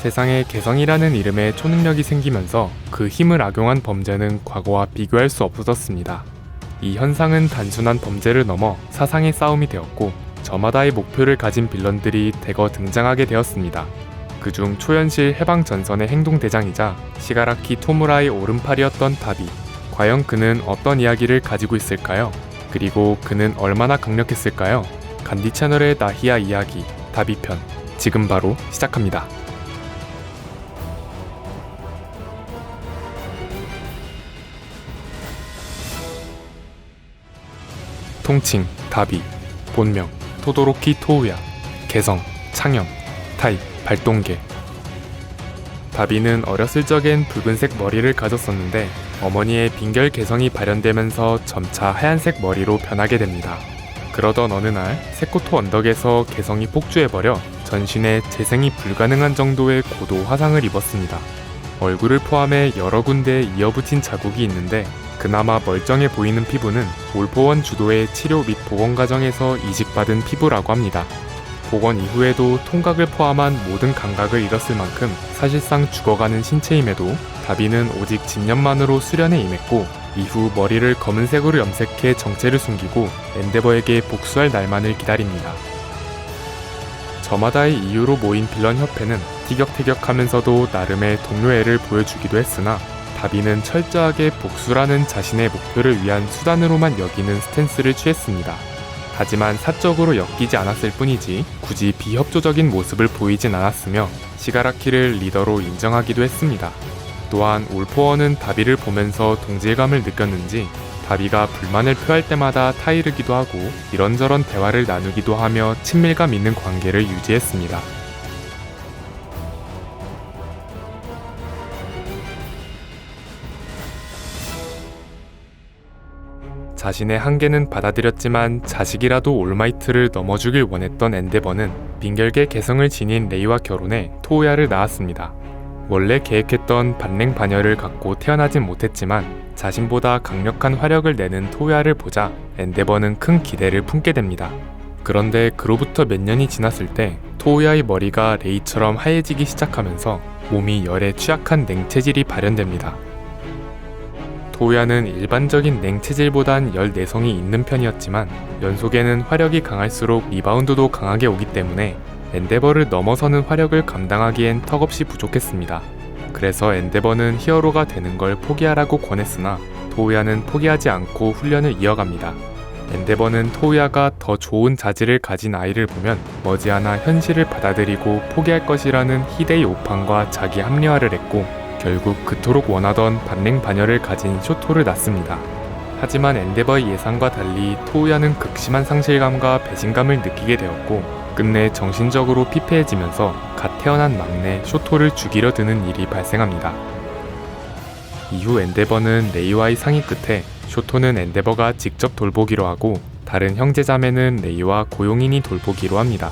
세상에 개성이라는 이름의 초능력이 생기면서 그 힘을 악용한 범죄는 과거와 비교할 수 없어졌습니다. 이 현상은 단순한 범죄를 넘어 사상의 싸움이 되었고 저마다의 목표를 가진 빌런들이 대거 등장하게 되었습니다. 그중 초현실 해방 전선의 행동대장이자 시가라키 토무라의 오른팔이었던 다비. 과연 그는 어떤 이야기를 가지고 있을까요? 그리고 그는 얼마나 강력했을까요? 간디 채널의 나히야 이야기 다비편 지금 바로 시작합니다. 통칭 다비, 본명 토도로키 토우야, 개성 창현, 타입 발동계. 다비는 어렸을 적엔 붉은색 머리를 가졌었는데 어머니의 빈결 개성이 발현되면서 점차 하얀색 머리로 변하게 됩니다. 그러던 어느 날 세코토 언덕에서 개성이 폭주해버려 전신에 재생이 불가능한 정도의 고도 화상을 입었습니다. 얼굴을 포함해 여러 군데에 이어붙인 자국이 있는데 그나마 멀쩡해 보이는 피부는 올포원 주도의 치료 및 복원 과정에서 이식받은 피부라고 합니다. 복원 이후에도 통각을 포함한 모든 감각을 잃었을 만큼 사실상 죽어가는 신체임에도 다비는 오직 집념만으로 수련에 임했고 이후 머리를 검은색으로 염색해 정체를 숨기고 엔데버에게 복수할 날만을 기다립니다. 저마다의 이유로 모인 빌런 협회는 티격태격하면서도 나름의 동료애를 보여주기도 했으나 다비는 철저하게 복수라는 자신의 목표를 위한 수단으로만 여기는 스탠스를 취했습니다. 하지만 사적으로 엮이지 않았을 뿐이지 굳이 비협조적인 모습을 보이진 않았으며 시가라키를 리더로 인정하기도 했습니다. 또한 올포원은 다비를 보면서 동질감을 느꼈는지 다비가 불만을 표할 때마다 타이르기도 하고 이런저런 대화를 나누기도 하며 친밀감 있는 관계를 유지했습니다. 자신의 한계는 받아들였지만 자식이라도 올마이트를 넘어주길 원했던 엔데버는 빈결계 개성을 지닌 레이와 결혼해 토우야를 낳았습니다. 원래 계획했던 반랭 반열을 갖고 태어나진 못했지만 자신보다 강력한 화력을 내는 토우야를 보자 엔데버는 큰 기대를 품게 됩니다. 그런데 그로부터 몇 년이 지났을 때 토우야의 머리가 레이처럼 하얘지기 시작하면서 몸이 열에 취약한 냉체질이 발현됩니다. 토우야는 일반적인 냉체질보단 열 내성이 있는 편이었지만 연속에는 화력이 강할수록 리바운드도 강하게 오기 때문에 엔데버를 넘어서는 화력을 감당하기엔 턱없이 부족했습니다. 그래서 엔데버는 히어로가 되는 걸 포기하라고 권했으나 토우야는 포기하지 않고 훈련을 이어갑니다. 엔데버는 토우야가 더 좋은 자질을 가진 아이를 보면 머지않아 현실을 받아들이고 포기할 것이라는 히데이 오판과 자기 합리화를 했고 결국 그토록 원하던 반랭 반열을 가진 쇼토를 낳습니다. 하지만 엔데버의 예상과 달리 토우야는 극심한 상실감과 배신감을 느끼게 되었고 끝내 정신적으로 피폐해지면서 갓 태어난 막내 쇼토를 죽이려 드는 일이 발생합니다. 이후 엔데버는 레이와의 상의 끝에 쇼토는 엔데버가 직접 돌보기로 하고 다른 형제자매는 레이와 고용인이 돌보기로 합니다.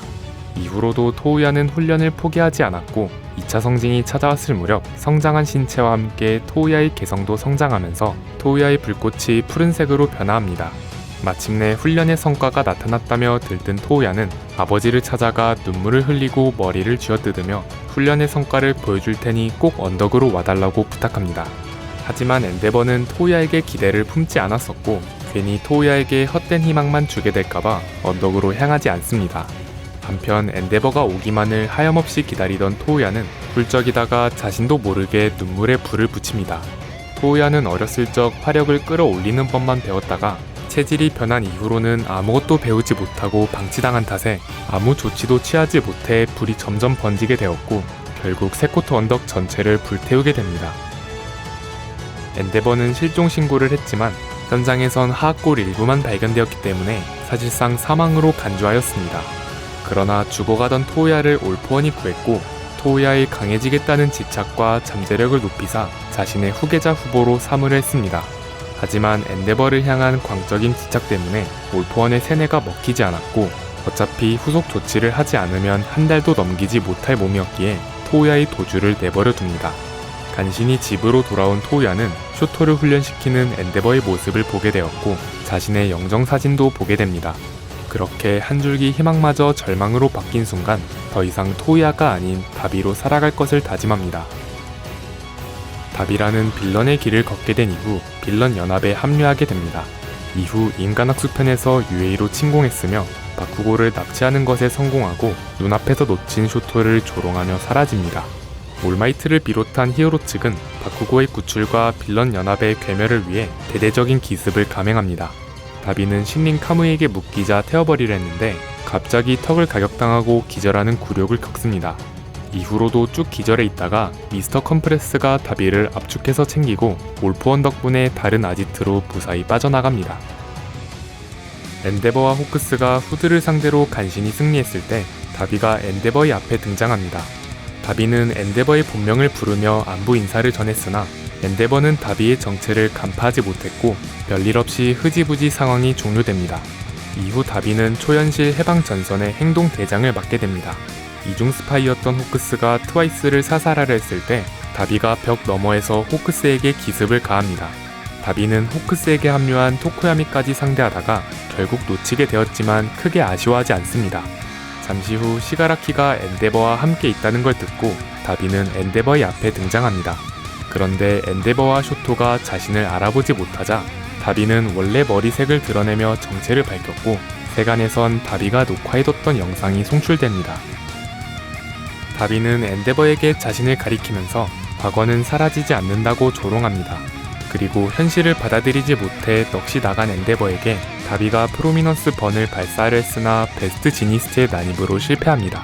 이후로도 토우야는 훈련을 포기하지 않았고 2차 성징이 찾아왔을 무렵 성장한 신체와 함께 토우야의 개성도 성장하면서 토우야의 불꽃이 푸른색으로 변화합니다. 마침내 훈련의 성과가 나타났다며 들뜬 토우야는 아버지를 찾아가 눈물을 흘리고 머리를 쥐어뜯으며 훈련의 성과를 보여줄 테니 꼭 언덕으로 와달라고 부탁합니다. 하지만 엔데버는 토우야에게 기대를 품지 않았었고 괜히 토우야에게 헛된 희망만 주게 될까봐 언덕으로 향하지 않습니다. 한편 엔데버가 오기만을 하염없이 기다리던 토우야는 훌쩍이다가 자신도 모르게 눈물에 불을 붙입니다. 토우야는 어렸을 적 화력을 끌어올리는 법만 배웠다가 체질이 변한 이후로는 아무것도 배우지 못하고 방치당한 탓에 아무 조치도 취하지 못해 불이 점점 번지게 되었고 결국 세코토 언덕 전체를 불태우게 됩니다. 엔데버는 실종 신고를 했지만 현장에선 하악골 일부만 발견되었기 때문에 사실상 사망으로 간주하였습니다. 그러나 죽어가던 토우야를 올포원이 구했고 토우야의 강해지겠다는 집착과 잠재력을 높이사 자신의 후계자 후보로 삼으려 했습니다. 하지만 엔데버를 향한 광적인 집착 때문에 올포원의 세뇌가 먹히지 않았고 어차피 후속 조치를 하지 않으면 한 달도 넘기지 못할 몸이었기에 토우야의 도주를 내버려 둡니다. 간신히 집으로 돌아온 토우야는 쇼토를 훈련시키는 엔데버의 모습을 보게 되었고 자신의 영정사진도 보게 됩니다. 그렇게 한 줄기 희망마저 절망으로 바뀐 순간 더 이상 토이아가 아닌 다비로 살아갈 것을 다짐합니다. 다비라는 빌런의 길을 걷게 된 이후 빌런 연합에 합류하게 됩니다. 이후 인간학수 편에서 유에이로 침공했으며 바쿠고를 납치하는 것에 성공하고 눈앞에서 놓친 쇼토를 조롱하며 사라집니다. 올마이트를 비롯한 히어로 측은 바쿠고의 구출과 빌런 연합의 괴멸을 위해 대대적인 기습을 감행합니다. 다비는 신린 카무이에게 묶이자 태워버리려 했는데 갑자기 턱을 가격당하고 기절하는 굴욕을 겪습니다. 이후로도 쭉 기절해 있다가 미스터 컴프레스가 다비를 압축해서 챙기고 올프원 덕분에 다른 아지트로 무사히 빠져나갑니다. 엔데버와 호크스가 후드를 상대로 간신히 승리했을 때 다비가 엔데버의 앞에 등장합니다. 다비는 엔데버의 본명을 부르며 안부 인사를 전했으나 엔데버는 다비의 정체를 간파하지 못했고 별일 없이 흐지부지 상황이 종료됩니다. 이후 다비는 초현실 해방 전선의 행동 대장을 맡게 됩니다. 이중 스파이였던 호크스가 트와이스를 사살하려 했을 때 다비가 벽 너머에서 호크스에게 기습을 가합니다. 다비는 호크스에게 합류한 토코야미까지 상대하다가 결국 놓치게 되었지만 크게 아쉬워하지 않습니다. 잠시 후 시가라키가 엔데버와 함께 있다는 걸 듣고 다비는 엔데버의 앞에 등장합니다. 그런데 엔데버와 쇼토가 자신을 알아보지 못하자 다비는 원래 머리색을 드러내며 정체를 밝혔고 세간에선 다비가 녹화해뒀던 영상이 송출됩니다. 다비는 엔데버에게 자신을 가리키면서 과거는 사라지지 않는다고 조롱합니다. 그리고 현실을 받아들이지 못해 넋이 나간 엔데버에게 다비가 프로미넌스 번을 발사하려 했으나 베스트 지니스트의 난입으로 실패합니다.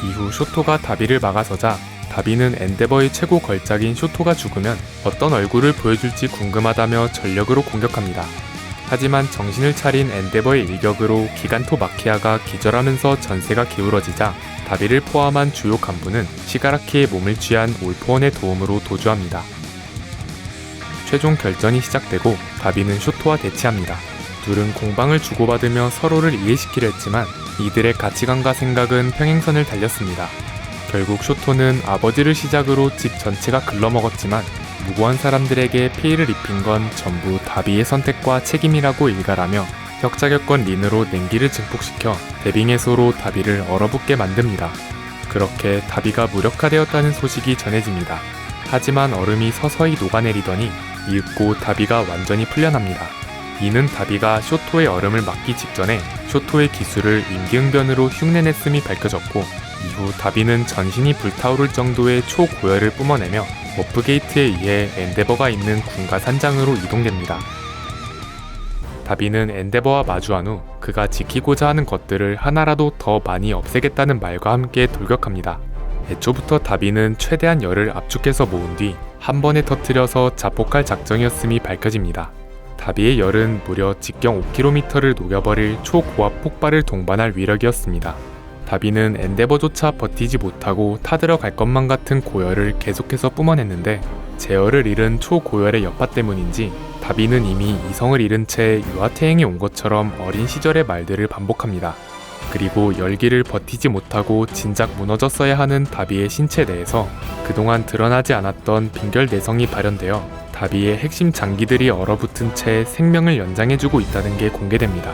이후 쇼토가 다비를 막아서자 다비는 엔데버의 최고 걸작인 쇼토가 죽으면 어떤 얼굴을 보여줄지 궁금하다며 전력으로 공격합니다. 하지만 정신을 차린 엔데버의 일격으로 기간토 마키아가 기절하면서 전세가 기울어지자 다비를 포함한 주요 간부는 시가라키의 몸을 취한 올포원의 도움으로 도주합니다. 최종 결전이 시작되고 다비는 쇼토와 대치합니다. 둘은 공방을 주고받으며 서로를 이해시키려 했지만 이들의 가치관과 생각은 평행선을 달렸습니다. 결국 쇼토는 아버지를 시작으로 집 전체가 글러먹었지만 무고한 사람들에게 피해를 입힌 건 전부 다비의 선택과 책임이라고 일갈하며 격자격권 린으로 냉기를 증폭시켜 데빙해소로 다비를 얼어붙게 만듭니다. 그렇게 다비가 무력화되었다는 소식이 전해집니다. 하지만 얼음이 서서히 녹아내리더니 이윽고 다비가 완전히 풀려납니다. 이는 다비가 쇼토의 얼음을 막기 직전에 쇼토의 기술을 임기응변으로 흉내냈음이 밝혀졌고 이후 다비는 전신이 불타오를 정도의 초고열을 뿜어내며 워프게이트에 의해 엔데버가 있는 군가 산장으로 이동됩니다. 다비는 엔데버와 마주한 후 그가 지키고자 하는 것들을 하나라도 더 많이 없애겠다는 말과 함께 돌격합니다. 애초부터 다비는 최대한 열을 압축해서 모은 뒤 한 번에 터뜨려서 자폭할 작정이었음이 밝혀집니다. 다비의 열은 무려 직경 5km를 녹여버릴 초고압 폭발을 동반할 위력이었습니다. 다비는 엔데버조차 버티지 못하고 타들어갈 것만 같은 고열을 계속해서 뿜어냈는데 제어를 잃은 초고열의 여파 때문인지 다비는 이미 이성을 잃은 채 유아태행에 온 것처럼 어린 시절의 말들을 반복합니다. 그리고 열기를 버티지 못하고 진작 무너졌어야 하는 다비의 신체 내에서 그동안 드러나지 않았던 빈결 내성이 발현되어 다비의 핵심 장기들이 얼어붙은 채 생명을 연장해주고 있다는 게 공개됩니다.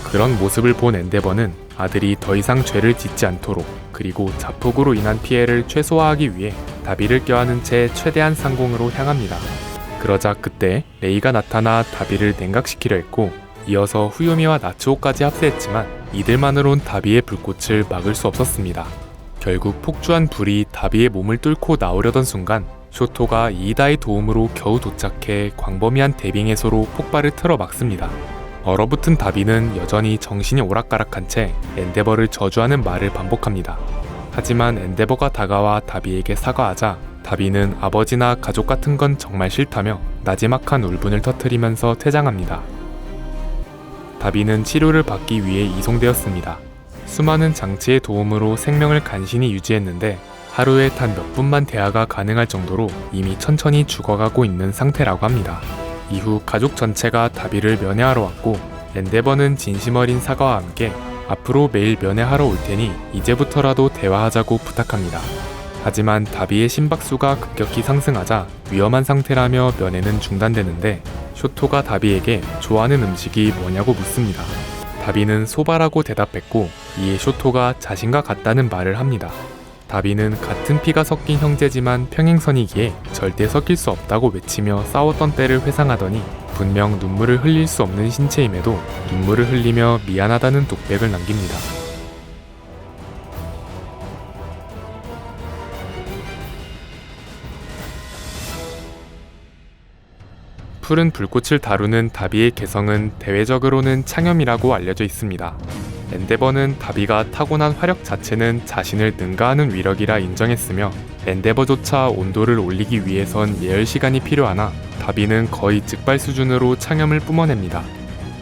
그런 모습을 본 엔데버는 아들이 더 이상 죄를 짓지 않도록 그리고 자폭으로 인한 피해를 최소화하기 위해 다비를 껴안은 채 최대한 상공으로 향합니다. 그러자 그때 레이가 나타나 다비를 냉각시키려 했고 이어서 후요미와 나츠오까지 합세했지만 이들만으론 다비의 불꽃을 막을 수 없었습니다. 결국 폭주한 불이 다비의 몸을 뚫고 나오려던 순간 쇼토가 이이다의 도움으로 겨우 도착해 광범위한 데빙해소로 폭발을 틀어 막습니다. 얼어붙은 다비는 여전히 정신이 오락가락한 채 엔데버를 저주하는 말을 반복합니다. 하지만 엔데버가 다가와 다비에게 사과하자 다비는 아버지나 가족 같은 건 정말 싫다며 나지막한 울분을 터뜨리면서 퇴장합니다. 다비는 치료를 받기 위해 이송되었습니다. 수많은 장치의 도움으로 생명을 간신히 유지했는데 하루에 단 몇 분만 대화가 가능할 정도로 이미 천천히 죽어가고 있는 상태라고 합니다. 이후 가족 전체가 다비를 면회하러 왔고 엔데버는 진심 어린 사과와 함께 앞으로 매일 면회하러 올 테니 이제부터라도 대화하자고 부탁합니다. 하지만 다비의 심박수가 급격히 상승하자 위험한 상태라며 면회는 중단되는데 쇼토가 다비에게 좋아하는 음식이 뭐냐고 묻습니다. 다비는 소바라고 대답했고 이에 쇼토가 자신과 같다는 말을 합니다. 다비는 같은 피가 섞인 형제지만 평행선이기에 절대 섞일 수 없다고 외치며 싸웠던 때를 회상하더니 분명 눈물을 흘릴 수 없는 신체임에도 눈물을 흘리며 미안하다는 독백을 남깁니다. 푸른 불꽃을 다루는 다비의 개성은 대외적으로는 창염이라고 알려져 있습니다. 엔데버는 다비가 타고난 화력 자체는 자신을 능가하는 위력이라 인정했으며 엔데버조차 온도를 올리기 위해선 예열 시간이 필요하나 다비는 거의 즉발 수준으로 창염을 뿜어냅니다.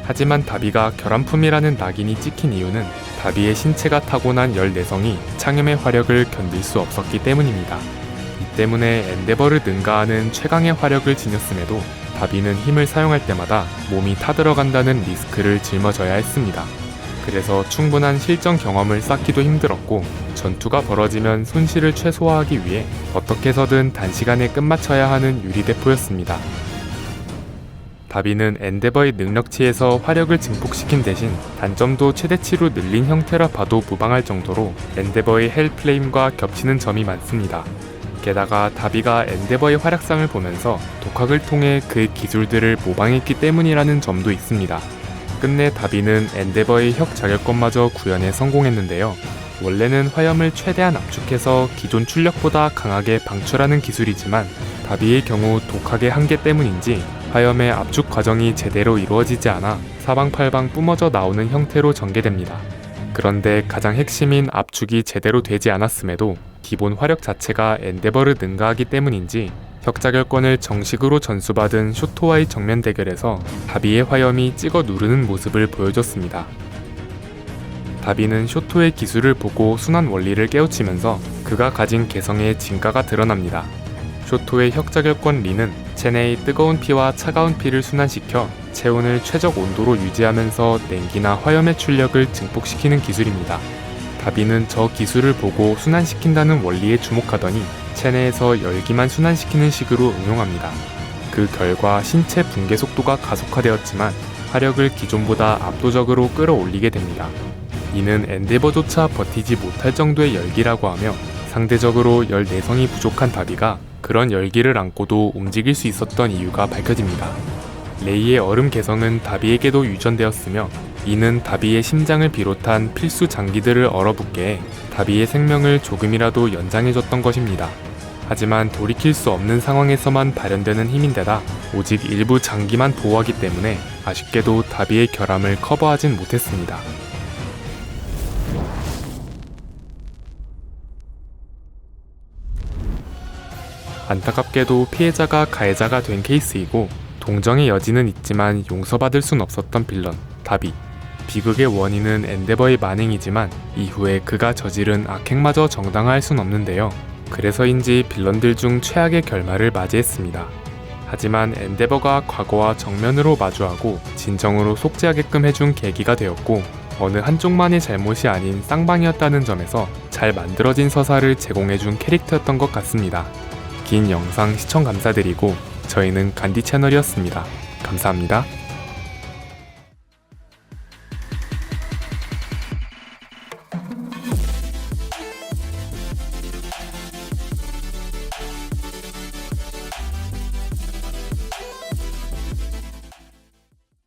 하지만 다비가 결함품이라는 낙인이 찍힌 이유는 다비의 신체가 타고난 열 내성이 창염의 화력을 견딜 수 없었기 때문입니다. 이 때문에 엔데버를 능가하는 최강의 화력을 지녔음에도 다비는 힘을 사용할 때마다 몸이 타들어간다는 리스크를 짊어져야 했습니다. 그래서 충분한 실전 경험을 쌓기도 힘들었고 전투가 벌어지면 손실을 최소화하기 위해 어떻게 해서든 단시간에 끝마쳐야 하는 유리대포였습니다. 다비는 엔데버의 능력치에서 화력을 증폭시킨 대신 단점도 최대치로 늘린 형태라 봐도 무방할 정도로 엔데버의 헬플레임과 겹치는 점이 많습니다. 게다가 다비가 엔데버의 활약상을 보면서 독학을 통해 그의 기술들을 모방했기 때문이라는 점도 있습니다. 끝내 다비는 엔데버의 혁 자결권마저 구현에 성공했는데요. 원래는 화염을 최대한 압축해서 기존 출력보다 강하게 방출하는 기술이지만 다비의 경우 독학의 한계 때문인지 화염의 압축 과정이 제대로 이루어지지 않아 사방팔방 뿜어져 나오는 형태로 전개됩니다. 그런데 가장 핵심인 압축이 제대로 되지 않았음에도 기본 화력 자체가 엔데버를 능가하기 때문인지 혁자결권을 정식으로 전수받은 쇼토와의 정면 대결에서 다비의 화염이 찍어 누르는 모습을 보여줬습니다. 다비는 쇼토의 기술을 보고 순환 원리를 깨우치면서 그가 가진 개성의 진가가 드러납니다. 쇼토의 혁자결권 리는 체내의 뜨거운 피와 차가운 피를 순환시켜 체온을 최적 온도로 유지하면서 냉기나 화염의 출력을 증폭시키는 기술입니다. 다비는 저 기술을 보고 순환시킨다는 원리에 주목하더니 체내에서 열기만 순환시키는 식으로 응용합니다. 그 결과 신체 붕괴 속도가 가속화되었지만 화력을 기존보다 압도적으로 끌어올리게 됩니다. 이는 엔데버조차 버티지 못할 정도의 열기라고 하며 상대적으로 열 내성이 부족한 다비가 그런 열기를 안고도 움직일 수 있었던 이유가 밝혀집니다. 레이의 얼음 개성은 다비에게도 유전되었으며 이는 다비의 심장을 비롯한 필수 장기들을 얼어붙게 해 다비의 생명을 조금이라도 연장해줬던 것입니다. 하지만 돌이킬 수 없는 상황에서만 발현되는 힘인데다 오직 일부 장기만 보호하기 때문에 아쉽게도 다비의 결함을 커버하진 못했습니다. 안타깝게도 피해자가 가해자가 된 케이스이고 동정의 여지는 있지만 용서받을 순 없었던 빌런 다비. 비극의 원인은 엔데버의 만행이지만 이후에 그가 저지른 악행마저 정당화할 순 없는데요. 그래서인지 빌런들 중 최악의 결말을 맞이했습니다. 하지만 엔데버가 과거와 정면으로 마주하고 진정으로 속죄하게끔 해준 계기가 되었고 어느 한쪽만의 잘못이 아닌 쌍방이었다는 점에서 잘 만들어진 서사를 제공해준 캐릭터였던 것 같습니다. 긴 영상 시청 감사드리고 저희는 간디 채널이었습니다. 감사합니다.